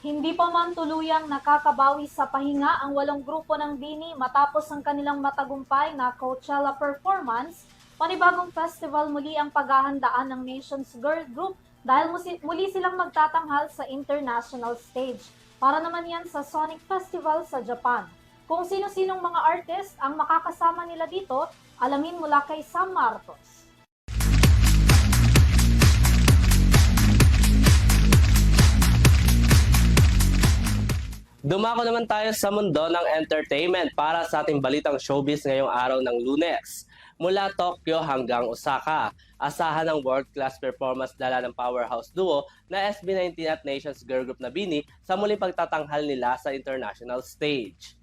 Hindi pa man tuluyang nakakabawi sa pahinga ang 8 grupo ng BINI matapos ang kanilang matagumpay na Coachella performance, panibagong festival muli ang paghahandaan ng Nations Girl Group dahil muli silang magtatanghal sa international stage. Para naman yan sa Sonic Festival sa Japan. Kung sino-sinong mga artist ang makakasama nila dito, alamin mula kay Sam Marcos. Dumako naman tayo sa mundo ng entertainment para sa ating balitang showbiz ngayong araw ng Lunes. Mula Tokyo hanggang Osaka, asahan ng world-class performance dala ng powerhouse duo na SB19 at Nations Girl Group na BINI sa muling pagtatanghal nila sa international stage.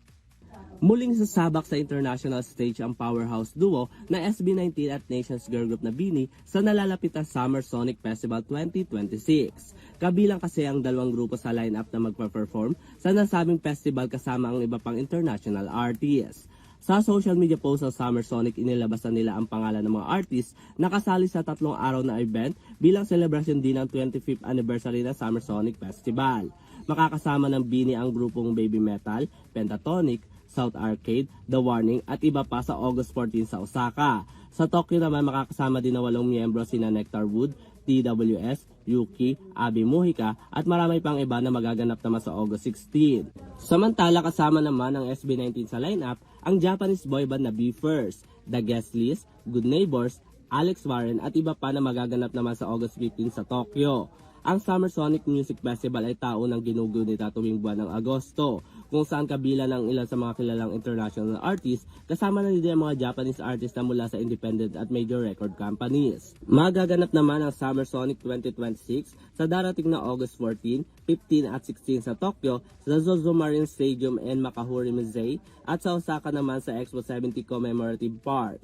Muling sasabak sa international stage ang powerhouse duo na SB19 at Nations Girl Group na BINI sa nalalapit na Summer Sonic Festival 2026. Kabilang kasi ang dalawang grupo sa lineup na magpa-perform sa nasabing festival kasama ang iba pang international artists. Sa social media post ng Summer Sonic, inilabasan nila ang pangalan ng mga artists na kasali sa 3 araw na event bilang celebration din ng 25th anniversary ng Summer Sonic Festival. Makakasama ng BINI ang grupong Baby Metal, Pentatonic, South Arcade, The Warning at iba pa sa August 14 sa Osaka. Sa Tokyo naman makakasama din na 8 miyembro sina Nectar Wood, TWS, Yuki, Abi Mujica at marami pang iba na magaganap naman sa August 16. Samantala kasama naman ang SB19 sa lineup ang Japanese boy band na BE:FIRST, The Guest List, Good Neighbors, Alex Warren at iba pa na magaganap naman sa August 15 sa Tokyo. Ang Summer Sonic Music Festival ay taon ng ginugunita tuwing buwan ng Agosto, kung saan kabila ng ilan sa mga kilalang international artists, kasama na din ang mga Japanese artists na mula sa independent at major record companies. Magaganap naman ang Summer Sonic 2026 sa darating na August 14, 15 at 16 sa Tokyo, sa Zozo Marine Stadium and Makahuri Musei, at sa Osaka naman sa Expo 70 Commemorative Park.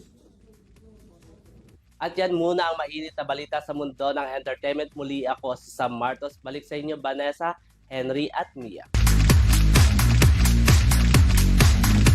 At yan muna ang mainit na balita sa mundo ng entertainment. Muli ako si Sam Marcos. Balik sa inyo, Vanessa, Henry at Mia.